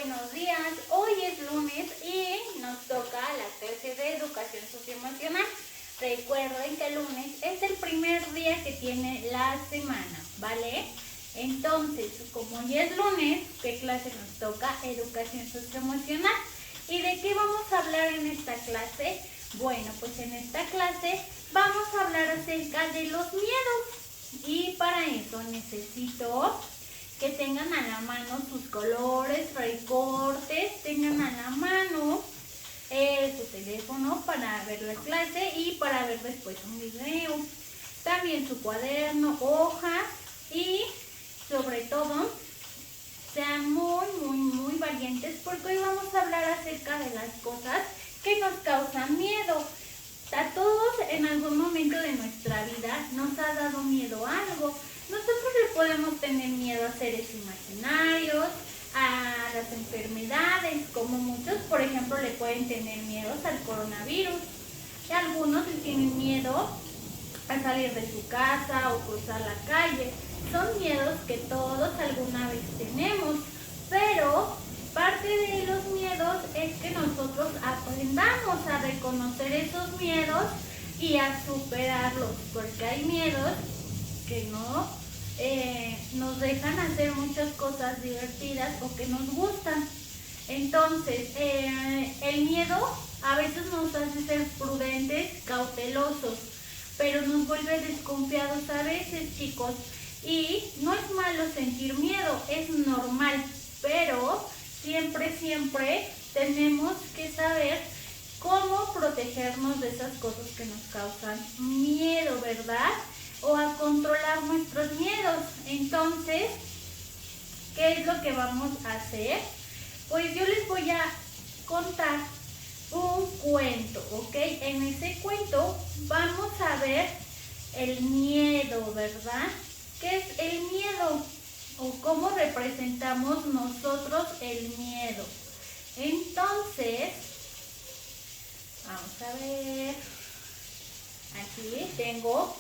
buenos días. Hoy es lunes y nos toca la clase de educación socioemocional. Recuerden que el lunes es el primer día que tiene la semana, ¿vale? Entonces, como ya es lunes, ¿qué clase nos toca? Educación socioemocional. ¿Y de qué vamos a hablar en esta clase? Bueno, pues en esta clase vamos a hablar acerca de los miedos. Y para eso necesito que tengan a la mano sus colores, recortes, tengan a la mano su teléfono para ver la clase y para ver después un video. También su cuaderno, hojas y sobre todo sean muy valientes porque hoy vamos a hablar acerca de las cosas que nos causan miedo. A todos en algún momento de nuestra vida nos ha dado miedo a algo. Nosotros le podemos tener miedo a seres imaginarios, a las enfermedades, como muchos, por ejemplo, le pueden tener miedos al coronavirus. Y algunos le tienen miedo a salir de su casa o cruzar la calle. Son miedos que todos alguna vez tenemos, pero parte de los miedos es que nosotros aprendamos a reconocer esos miedos y a superarlos, porque hay miedos que no nos dejan hacer muchas cosas divertidas o que nos gustan. Entonces, el miedo a veces nos hace ser prudentes, cautelosos, pero nos vuelve desconfiados a veces, chicos. Y no es malo sentir miedo, es normal, pero siempre tenemos que saber cómo protegernos de esas cosas que nos causan miedo, ¿verdad? O a controlar nuestros miedos. Entonces, ¿qué es lo que vamos a hacer? Pues yo les voy a contar un cuento, ¿ok? En ese cuento vamos a ver el miedo, ¿verdad? ¿Qué es el miedo? O cómo representamos nosotros el miedo. Entonces, vamos a ver. Aquí tengo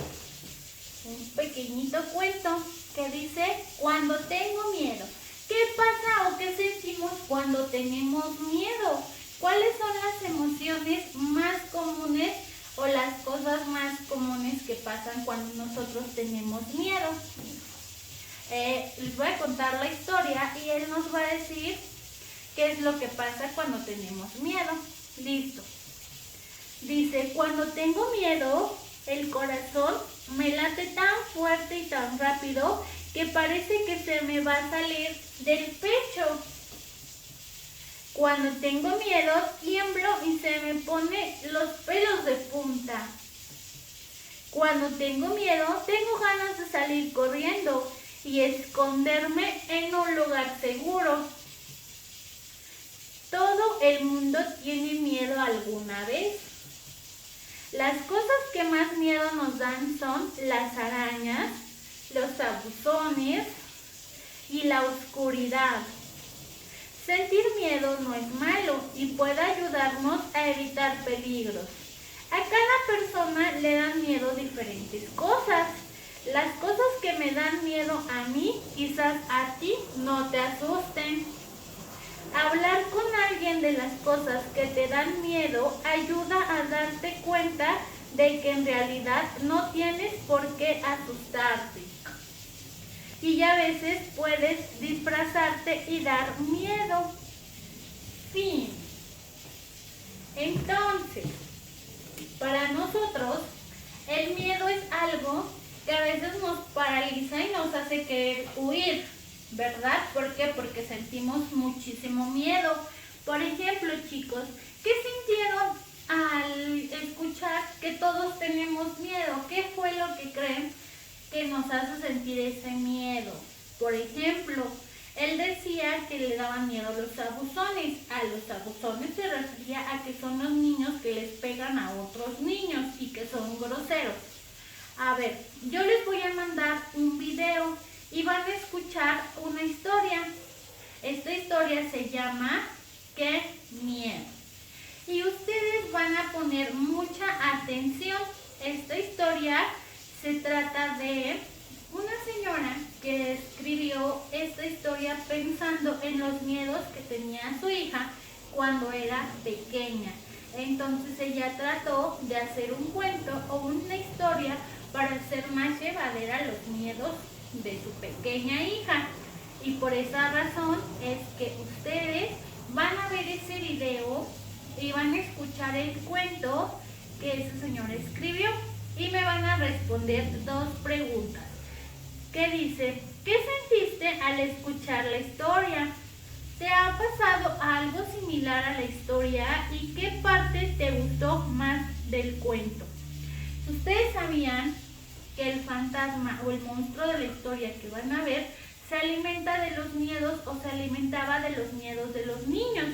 un pequeñito cuento que dice: cuando tengo miedo. ¿Qué pasa o qué sentimos cuando tenemos miedo? ¿Cuáles son las emociones más comunes o las cosas más comunes que pasan cuando nosotros tenemos miedo? Les voy a contar la historia y él nos va a decir qué es lo que pasa cuando tenemos miedo. Listo. Dice: cuando tengo miedo, el corazón me late tan fuerte y tan rápido que parece que se me va a salir del pecho. Cuando tengo miedo, tiemblo y se me ponen los pelos de punta. Cuando tengo miedo, tengo ganas de salir corriendo y esconderme en un lugar seguro. Todo el mundo tiene miedo alguna vez. Las cosas que más miedo nos dan son las arañas, los abusones y la oscuridad. Sentir miedo no es malo y puede ayudarnos a evitar peligros. A cada persona le dan miedo diferentes cosas. Las cosas que me dan miedo a mí, quizás a ti no te asusten. Hablar con alguien de las cosas que te dan miedo ayuda a darte cuenta de que en realidad no tienes por qué asustarte. Y a veces puedes disfrazarte y dar miedo. Fin. Entonces, para nosotros, el miedo es algo que a veces nos paraliza y nos hace querer huir, ¿verdad? ¿Por qué? Porque sentimos muchísimo miedo. Por ejemplo, chicos, ¿qué sintieron al escuchar que todos tenemos miedo? ¿Qué fue lo que creen que nos hace sentir ese miedo? Por ejemplo, él decía que le daban miedo a los abusones. A los abusones se refería a que son los niños que les pegan a otros niños y que son groseros. A ver, yo les voy a mandar un video y van a escuchar una historia. Esta historia se llama ¡Qué miedo! Y ustedes van a poner mucha atención. Esta historia se trata de una señora que escribió esta historia pensando en los miedos que tenía su hija cuando era pequeña. Entonces ella trató de hacer un cuento o una historia para hacer más llevadera los miedos de su pequeña hija. Y por esa razón es que ustedes van a ver ese video y van a escuchar el cuento que ese señor escribió y me van a responder 2 preguntas. Que dice, ¿qué sentiste al escuchar la historia? ¿Te ha pasado algo similar a la historia y qué parte te gustó más del cuento? ¿Ustedes sabían que el fantasma o el monstruo de la historia que van a ver se alimenta de los miedos o se alimentaba de los miedos de los niños?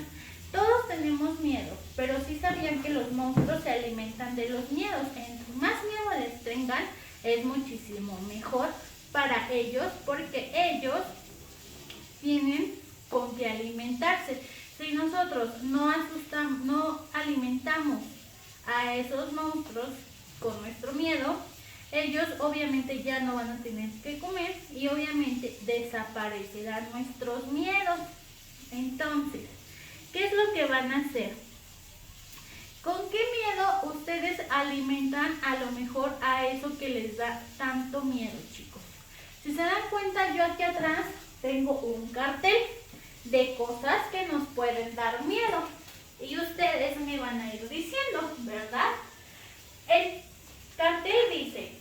Todos tenemos miedo, pero sí sabían que los monstruos se alimentan de los miedos. Entre más miedo les tengan, es muchísimo mejor para ellos porque ellos tienen con qué alimentarse. Si nosotros no alimentamos a esos monstruos con nuestro miedo, ellos obviamente ya no van a tener que comer y obviamente desaparecerán nuestros miedos. Entonces, ¿qué es lo que van a hacer? ¿Con qué miedo ustedes alimentan a lo mejor a eso que les da tanto miedo, chicos? Si se dan cuenta, yo aquí atrás tengo un cartel de cosas que nos pueden dar miedo y ustedes me van a ir diciendo, ¿verdad? El cartel dice,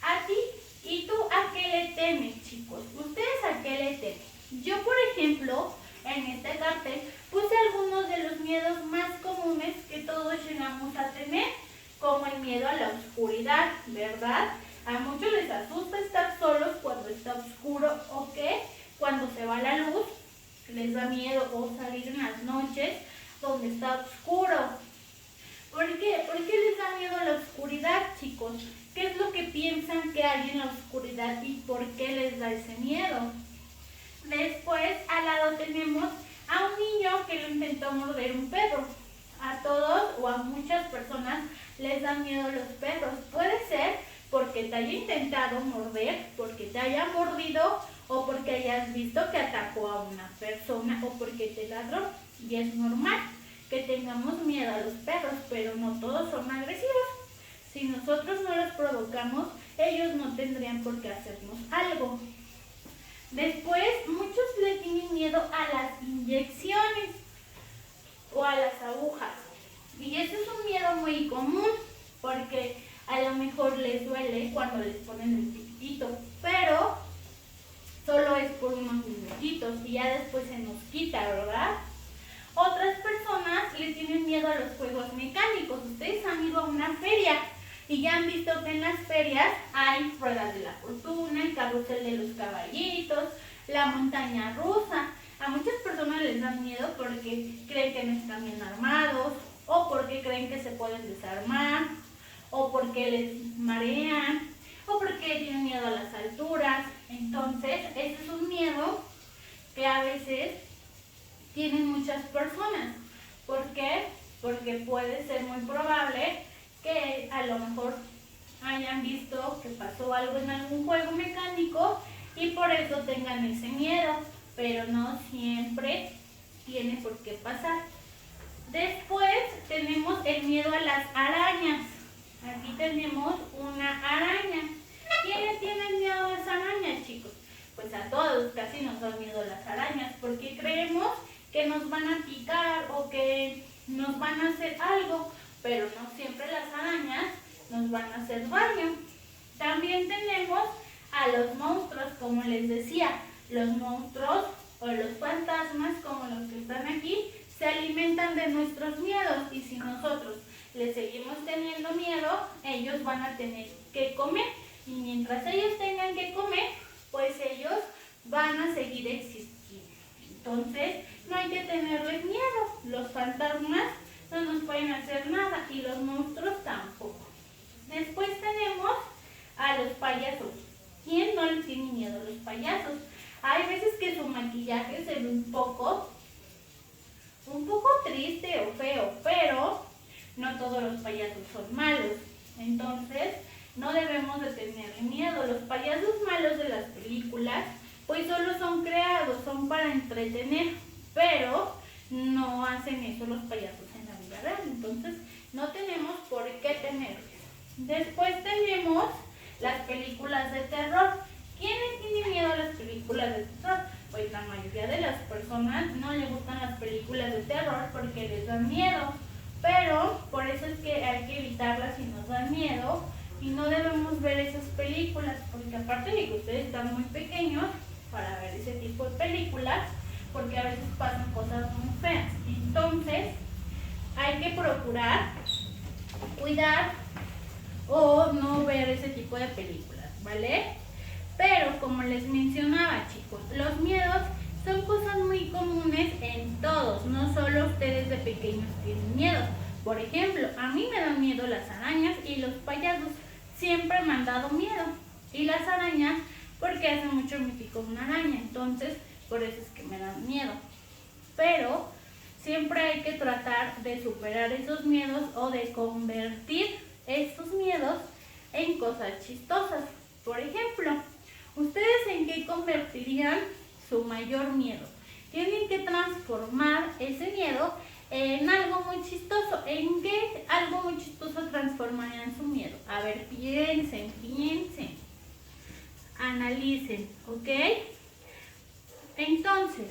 a ti y tú a qué le temen, chicos. ¿Ustedes a qué le temen? Yo, por ejemplo, en este cartel puse algunos de los miedos más comunes que todos llegamos a tener, como el miedo a la oscuridad, ¿verdad? A muchos les asusta estar solos cuando está oscuro o que cuando se va la luz les da miedo, o salir en las noches donde está oscuro. ¿Por qué? ¿Por qué les da miedo la oscuridad, chicos? ¿Qué es lo que piensan que hay en la oscuridad y por qué les da ese miedo? Después, al lado tenemos a un niño que lo intentó morder un perro. A todos o a muchas personas les dan miedo los perros. Puede ser porque te haya intentado morder, porque te haya mordido o porque hayas visto que atacó a una persona o porque te ladró. Y es normal que tengamos miedo a los perros, pero no todos son agresivos. Si nosotros no los provocamos, ellos no tendrían por qué hacernos algo. Después, muchos le tienen miedo a las inyecciones o a las agujas. Y ese es un miedo muy común, porque a lo mejor les duele cuando les ponen el piquito, pero solo es por unos minutitos y ya después se nos quita, ¿verdad? Otras personas le tienen miedo a los juegos mecánicos. Ustedes han ido a una feria y ya han visto que en las ferias hay ruedas de la fortuna, el carrusel de los caballitos, la montaña rusa. A muchas personas les dan miedo porque creen que no están bien armados, o porque creen que se pueden desarmar, o porque les marean, o porque tienen miedo a las alturas. Entonces, ese es un miedo que a veces tienen muchas personas. ¿Por qué? Porque puede ser muy probable que a lo mejor hayan visto que pasó algo en algún juego mecánico y por eso tengan ese miedo, pero no siempre tiene por qué pasar. Después tenemos el miedo a las arañas. Aquí tenemos una araña. ¿Quiénes tienen miedo a las arañas, chicos? Pues a todos casi nos dan miedo las arañas porque creemos que nos van a picar o que nos van a hacer algo, pero no siempre las arañas nos van a hacer daño. También tenemos a los monstruos, como les decía, los monstruos o los fantasmas, como los que están aquí, se alimentan de nuestros miedos y si nosotros les seguimos teniendo miedo, ellos van a tener que comer y mientras ellos tengan que comer, pues ellos van a seguir existiendo. Entonces, no hay que tenerles miedo. Los fantasmas no nos pueden hacer nada y los monstruos tampoco. Después tenemos a los payasos. ¿Quién no les tiene miedo a los payasos? Hay veces que su maquillaje se ve un poco triste o feo, pero no todos los payasos son malos. Entonces, no debemos de tener miedo. Los payasos malos de las películas pues solo son creados, son para entretener, pero no hacen eso los payasos en la vida real, entonces no tenemos por qué tenerlos. Después tenemos las películas de terror. ¿Quiénes tienen miedo a las películas de terror? Pues la mayoría de las personas no les gustan las películas de terror porque les dan miedo, pero por eso es que hay que evitarlas si nos dan miedo y no debemos ver esas películas, porque aparte de que ustedes están muy pequeños para ver ese tipo de películas, porque a veces pasan cosas muy feas. Entonces hay que procurar cuidar o no ver ese tipo de películas, ¿vale? Pero como les mencionaba, chicos, los miedos son cosas muy comunes en todos, no solo ustedes de pequeños tienen miedo. Por ejemplo, a mí me dan miedo las arañas y los payasos siempre me han dado miedo. Y las arañas, porque hace mucho me picó una araña, entonces por eso es que me dan miedo. Pero siempre hay que tratar de superar esos miedos o de convertir estos miedos en cosas chistosas. Por ejemplo, ¿ustedes en qué convertirían su mayor miedo? Tienen que transformar ese miedo en algo muy chistoso. ¿En qué algo muy chistoso transformarían su miedo? A ver, piensen, analicen, ¿ok? Entonces,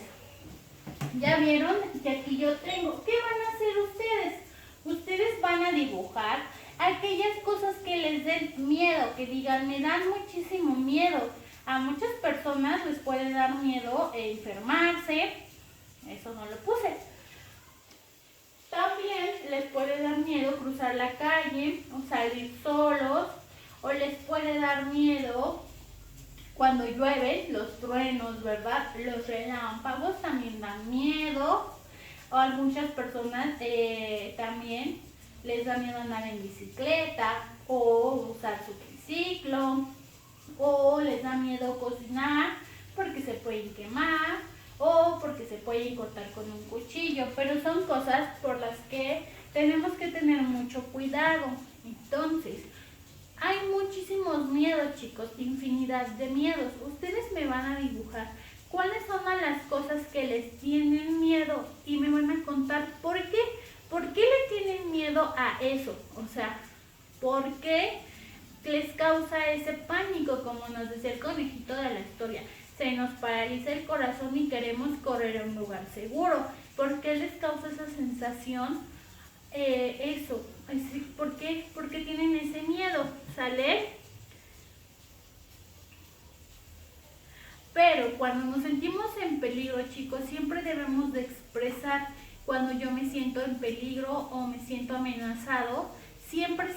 ya vieron que aquí yo tengo. ¿Qué van a hacer ustedes? Ustedes van a dibujar aquellas cosas que les den miedo, que digan, me dan muchísimo miedo. A muchas personas les puede dar miedo enfermarse, eso no lo puse. También les puede dar miedo cruzar la calle o salir solos, o les puede dar miedo cuando llueve, los truenos, ¿verdad? Los relámpagos también dan miedo. O a muchas personas también les da miedo andar en bicicleta o usar su triciclo, o les da miedo cocinar porque se pueden quemar o porque se pueden cortar con un cuchillo, pero son cosas por las que tenemos que tener mucho cuidado. Entonces, hay muchísimos miedos, chicos, infinidad de miedos. Ustedes me van a dibujar cuáles son las cosas que les tienen miedo y me van a contar por qué. ¿Por qué le tienen miedo a eso? O sea, ¿por qué les causa ese pánico? Como nos decía el conejito de la historia, se nos paraliza el corazón y queremos correr a un lugar seguro. ¿Por qué les causa esa sensación? Eso, ¿por qué tienen ese miedo? ¿Sale? Pero cuando nos sentimos en peligro, chicos, siempre debemos de expresar. Cuando yo me siento en peligro o me siento amenazado, siempre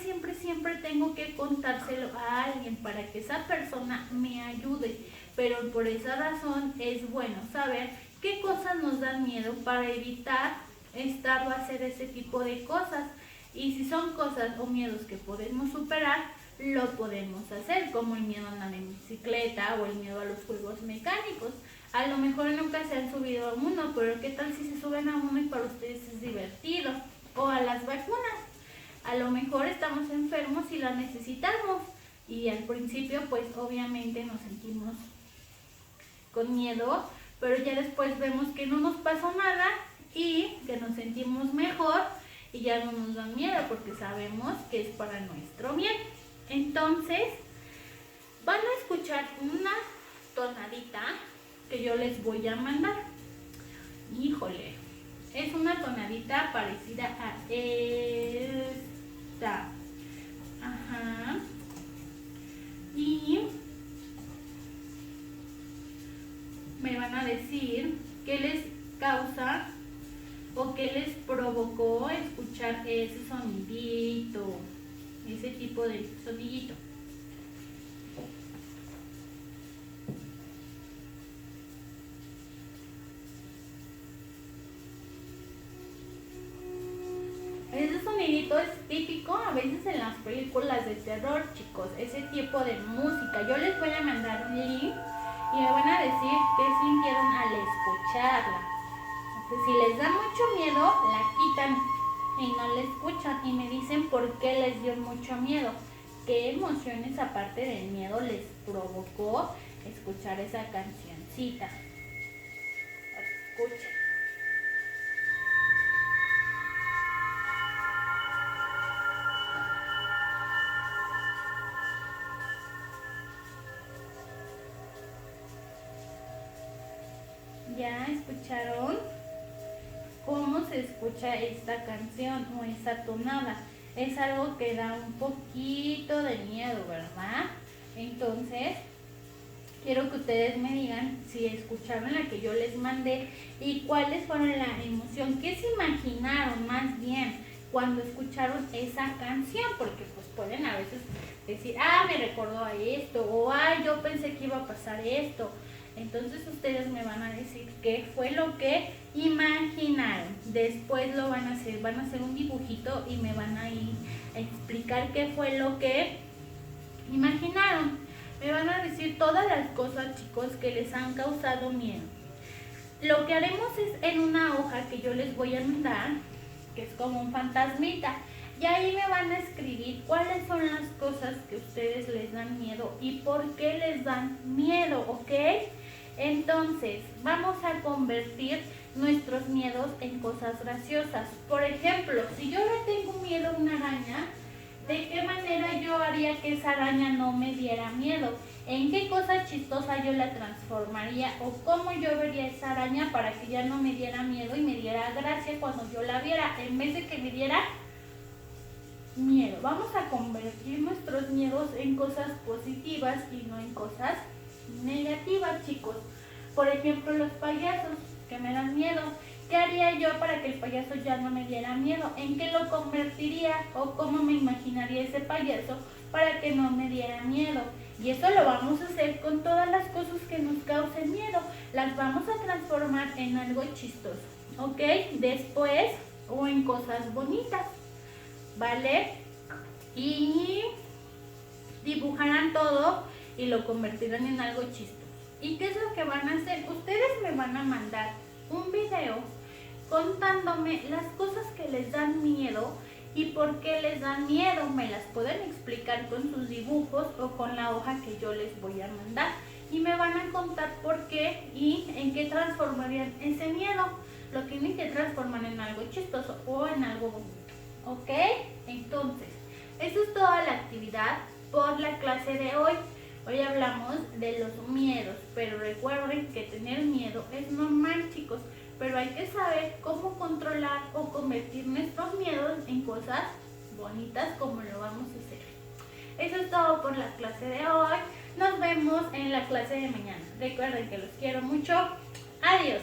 tengo que contárselo a alguien para que esa persona me ayude. Pero por esa razón es bueno saber qué cosas nos dan miedo para evitar estar o hacer ese tipo de cosas. Y si son cosas o miedos que podemos superar, lo podemos hacer, como el miedo a andar en bicicleta o el miedo a los juegos mecánicos. A lo mejor nunca se han subido a uno, pero ¿qué tal si se suben a uno y para ustedes es divertido? O a las vacunas. A lo mejor estamos enfermos y las necesitamos. Y al principio, pues obviamente nos sentimos con miedo, pero ya después vemos que no nos pasó nada y que nos sentimos mejor y ya no nos da miedo porque sabemos que es para nuestro bien. Entonces, van a escuchar una tonadita que yo les voy a mandar. Híjole, es una tonadita parecida a esta. Ajá. Y me van a decir qué les causa o qué les provocó escuchar ese sonidito, ese tipo de sonidito. Ese sonidito es típico a veces en las películas de terror, chicos, ese tipo de música. Yo les voy a mandar un link y me van a decir qué sintieron al escucharla. Entonces, si les da mucho miedo, la quitan y no la escuchan y me dicen por qué les dio mucho miedo. qué emociones aparte del miedo les provocó escuchar esa cancioncita. Escuchen. ¿Ya escucharon cómo se escucha esta canción o esta tonada? Es algo que da un poquito de miedo, ¿verdad? Entonces, quiero que ustedes me digan si escucharon la que yo les mandé y cuáles fueron la emoción, qué se imaginaron más bien cuando escucharon esa canción, porque pues pueden a veces decir, ah, me recordó a esto, o ay, yo pensé que iba a pasar esto. Entonces ustedes me van a decir qué fue lo que imaginaron. Después lo van a hacer un dibujito y me van a ir a explicar qué fue lo que imaginaron. Me van a decir todas las cosas, chicos, que les han causado miedo. Lo que haremos es en una hoja que yo les voy a mandar, que es como un fantasmita, y ahí me van a escribir cuáles son las cosas que a ustedes les dan miedo y por qué les dan miedo, ¿ok? Entonces, vamos a convertir nuestros miedos en cosas graciosas. Por ejemplo, si yo le tengo miedo a una araña, ¿de qué manera yo haría que esa araña no me diera miedo? ¿En qué cosa chistosa yo la transformaría? ¿O cómo yo vería esa araña para que ya no me diera miedo y me diera gracia cuando yo la viera, en vez de que me diera miedo? Vamos a convertir nuestros miedos en cosas positivas y no en cosas negativas, chicos. Por ejemplo, los payasos que me dan miedo. ¿Qué haría yo para que el payaso ya no me diera miedo? ¿En qué lo convertiría o cómo me imaginaría ese payaso para que no me diera miedo? Y eso lo vamos a hacer con todas las cosas que nos causen miedo. Las vamos a transformar en algo chistoso, ¿ok? Después, o en cosas bonitas, ¿vale? Y dibujarán todo y lo convertirán en algo chistoso. ¿Y qué es lo que van a hacer? Ustedes me van a mandar un video contándome las cosas que les dan miedo y por qué les dan miedo. Me las pueden explicar con sus dibujos o con la hoja que yo les voy a mandar. Y me van a contar por qué y en qué transformarían ese miedo. Lo tienen que transformar en algo chistoso o en algo bonito, ¿ok? Entonces, eso es toda la actividad por la clase de hoy. Hoy hablamos de los miedos, pero recuerden que tener miedo es normal, chicos, pero hay que saber cómo controlar o convertir nuestros miedos en cosas bonitas como lo vamos a hacer. Eso es todo por la clase de hoy. Nos vemos en la clase de mañana. Recuerden que los quiero mucho. Adiós.